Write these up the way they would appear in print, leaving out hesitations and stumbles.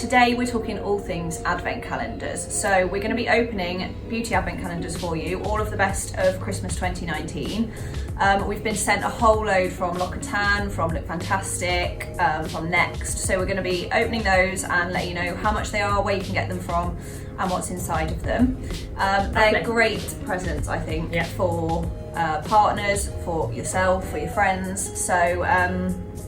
today we're talking all things advent calendars. So we're going to be opening beauty advent calendars for you, all of the best of Christmas 2019. We've been sent a whole load from L'Occitane, from Runtastic, from Next. So we're going to be opening those and let you know how much they are, where you can get them from, and what's inside of them. They're great presents, I think, for partners, for yourself, for your friends. So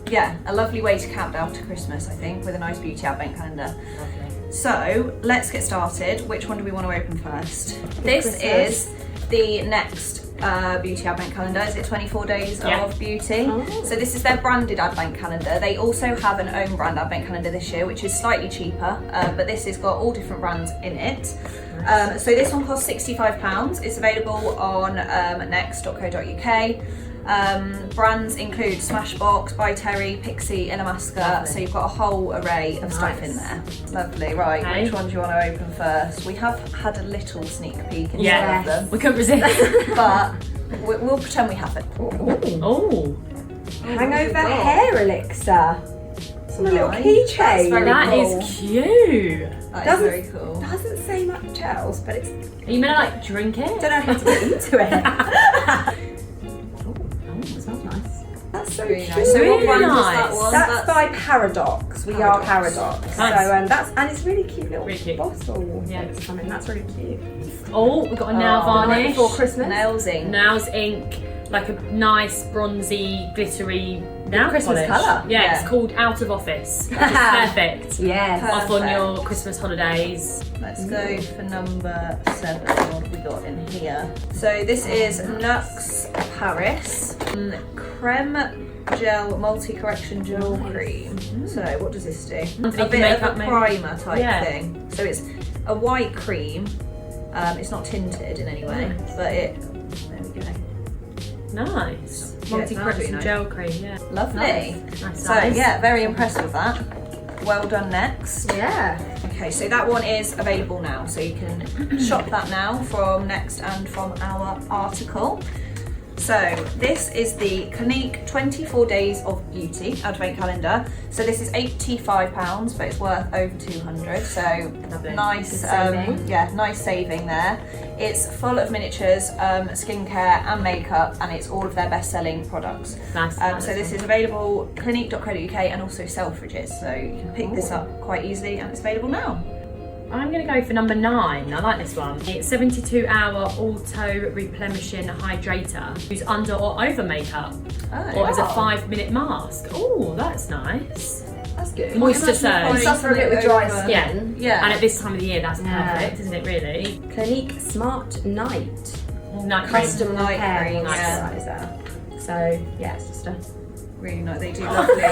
yeah, a lovely way to count down to Christmas, I think, with a nice beauty advent calendar. Lovely. So let's get started. Which one do we want to open first? This is the Next beauty advent calendar. Is it 24 days of beauty? So this is their branded advent calendar. They also have an own brand advent calendar this year, which is slightly cheaper, but this has got all different brands in it. So this one costs £65. It's available on next.co.uk. Brands include Smashbox, By Terry, Pixie, Illamasqua, so you've got a whole array of stuff in there. Lovely, right, which one do you want to open first? We have had a little sneak peek into some of them. We couldn't resist. But we'll pretend we haven't. Oh. Hangover hair elixir. It's on a little keychain. That is cute. That is very cool. Doesn't say much else, but it's... Are you meant to like drink it? Don't know how to get into it. It smells nice. That's so Really cute. nice. So what Really brand is nice. that one? That's by Paradox. We are Paradox. Nice. So that's, and it's really cute little Really cute. bottle. Yeah. It's coming. That's really cute. Oh, we've got a nail varnish. Before Christmas. Nails ink. Nails ink, like a nice bronzy, glittery nail Christmas polish. colour. Yeah, it's called Out of Office. Which is perfect. Yes. Off on your Christmas holidays. Let's go for number 7. What have we got in here? So this is Nux Paris Creme Gel Multi-Correction Gel Cream. So what does this do? A bit of a primer type thing. So it's a white cream. It's not tinted in any way, but there we go. Nice. Yeah, Multi-correction nice. gel cream, yeah. Lovely. Nice. So yeah, very impressed with that. Well done, Next. Yeah. Okay, so that one is available now, so you can shop that now from Next and from our article. So this is the Clinique 24 Days of Beauty Advent Calendar. So this is £85, but it's worth over 200. So nice, nice saving there. It's full of miniatures, skincare and makeup, and it's all of their best-selling products. Nice. So this is available clinique.co.uk and also Selfridges. So you can pick this up quite easily, and it's available now. I'm going to go for number 9. I like this one. It's 72-hour auto replenishing hydrator. Use under or over makeup. Or as a 5-minute mask. Oh, that's nice. That's good. Moisture surge. Suffer a bit with dry skin. Yeah. And at this time of the year, that's perfect, isn't it? Really. Clinique Smart Night. Night Custom night cream, moisturiser. So yeah, it's just a really nice. They do lovely.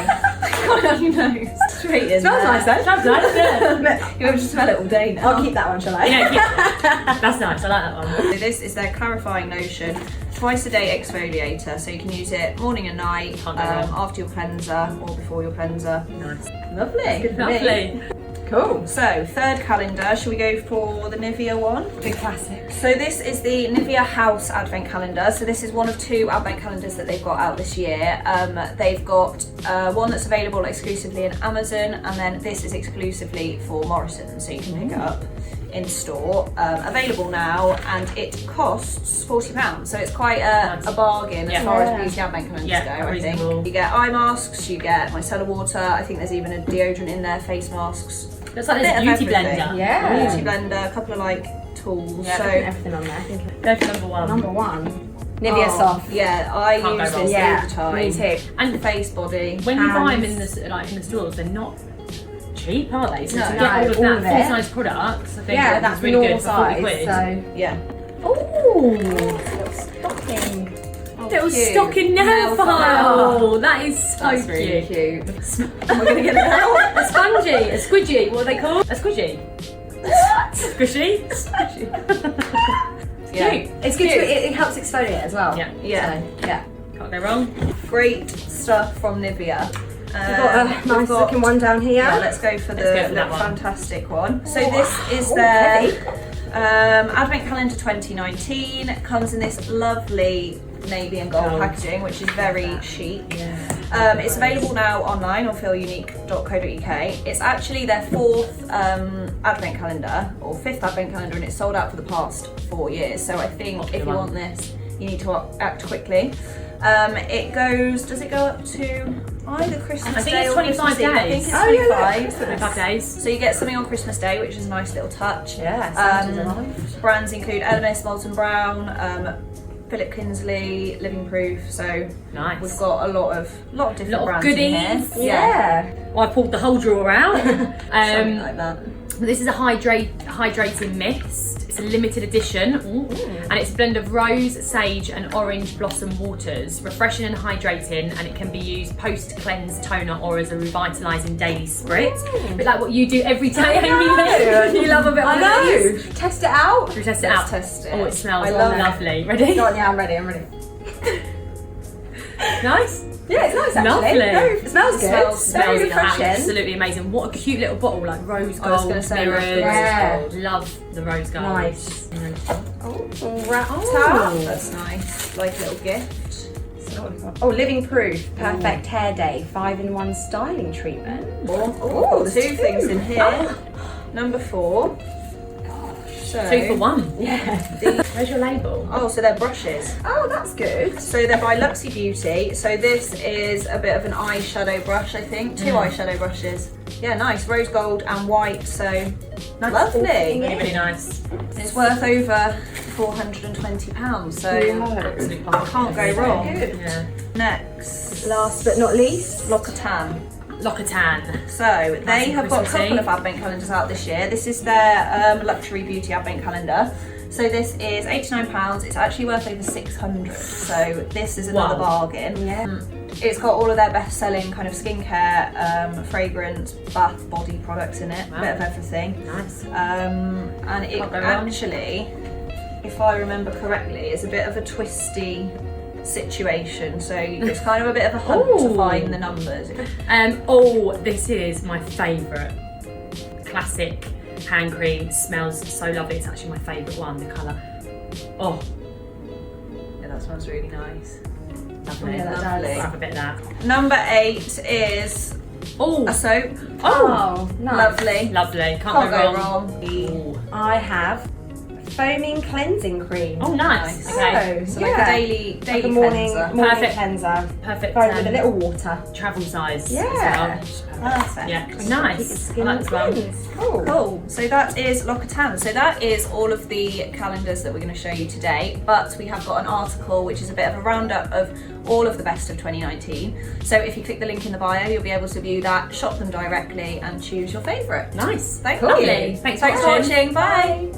You know, straight in. Smells nice though. Smells nice, yeah. You'll have to smell it all day now. I'll keep that one, shall I? Yeah, that's nice. I like that one. So this is their clarifying lotion, twice a day exfoliator. So you can use it morning and night, after your cleanser or before your cleanser. Nice. Lovely. Good for me. Lovely. Cool. So third calendar, shall we go for the Nivea one? Big classic. So this is the Nivea House Advent Calendar. So this is one of 2 Advent calendars that they've got out this year. They've got one that's available exclusively in Amazon, and then this is exclusively for Morrison, so you can pick it up in store. Available now, and it costs £40. So it's quite a bargain as far as beauty Advent calendars go, I think. You get eye masks, you get micellar water, I think there's even a deodorant in there, face masks. Looks like there's a beauty blender. Yeah. Beauty blender, a couple of like tools. Yeah, so everything on there. I think Go for number 1. number 1. Nivea Soft. Yeah, I Can't use go wrong. this all the time. Me too. And Face, body. when you buy them in the stores, they're not cheap, are they? So No. to get all of all that of it. full-size products, I think Yeah, that's that's really normal good for 40 size. quid. So Yeah. ooh, little stocking. Little cute. stocking nail file. That is so That's really cute. cute. We're gonna get it out. A spongy, a squidgy. What are they called? A squidgy. Squishy. Yeah. Cute. It's good. It helps exfoliate as well. Yeah. Yeah. So, yeah. Can't go wrong. Great stuff from Nivea. We've got a nice looking one down here. Yeah, let's go for the that one. fantastic one. So this is their Advent Calendar 2019. It comes in this lovely navy and gold packaging, which is very chic. It's available now online on feelunique.co.uk. It's actually their 4th advent calendar, or 5th advent calendar, and it's sold out for the past 4 years. So I think if you want this, you need to act quickly. Does it go up to either Christmas Day or 25 days. I think it's 25. 25 days. So you get something on Christmas Day, which is a nice little touch. Yeah, brands include Elemis, Molten Brown, Philip Kinsley, Living Proof. So nice. We've got a lot of different brands goodies. in here. Yeah. Well, I pulled the whole drawer out. Something like that. This is a hydrating mist. It's a limited edition, and it's a blend of rose, sage, and orange blossom waters. Refreshing and hydrating, and it can be used post-cleanse toner or as a revitalising daily spritz. A bit like what you do every day, Amy. You love a bit of these. Test it out. Should we test it Let's out? test it. Oh, it smells it. lovely. Ready? Yeah, I'm ready. Nice. Yeah, it's nice actually. Lovely. It smells good. Smells refreshing. Absolutely amazing. What a cute little bottle, like rose gold, I was going to say mirrors. Yeah. Love the rose gold. Nice. Oh, that's nice. Like a little gift. Oh, Living Proof, perfect hair day, 5-in-1 styling treatment. Oh, there's 2 things in here. Number 4. So, 2 for 1. Yeah. Where's your label? Oh, so they're brushes. Oh, that's good. So they're by Luxy Beauty. So this is a bit of an eyeshadow brush, I think. 2 eyeshadow brushes. Yeah, nice. Rose gold and white. So lovely. Really nice. It's worth over £420. So Absolutely can't go wrong. Good. Yeah. Next, Last but not least, L'Occitane. L'Occitane. So they have got a Christmassy. couple of advent calendars out this year. This is their luxury beauty advent calendar. So this is £89. It's actually worth over 600. So this is another bargain. Yeah. It's got all of their best-selling kind of skincare, fragrance, bath, body products in it. Wow. Bit of everything. Nice. And it Can't go wrong. actually, if I remember correctly, is a bit of a twisty situation. So it's kind of a bit of a hunt to find the numbers. This is my favourite classic hand cream. It smells so lovely. It's actually my favourite one, the colour. Oh, Yeah, that smells really nice. lovely. Yeah, that Lovely. does. Have a bit of that. Number 8 is a soap. Oh, nice. Lovely. Lovely. Can't Can't go go wrong. wrong. Ooh. I have foaming cleansing cream. Oh, nice. Okay. So like a daily like a morning Perfect. cleanser. Perfect. Foam with a little water. travel size. Yeah. As well. Perfect. Yeah. Keep your Nice. I skin like this one. cleansed. Cool. Cool. So that is L'Occitane. So that is all of the calendars that we're going to show you today. But we have got an article which is a bit of a roundup of all of the best of 2019. So if you click the link in the bio, you'll be able to view that, shop them directly, and choose your favourite. Nice. Thank Lovely. you. Thanks for watching. Bye.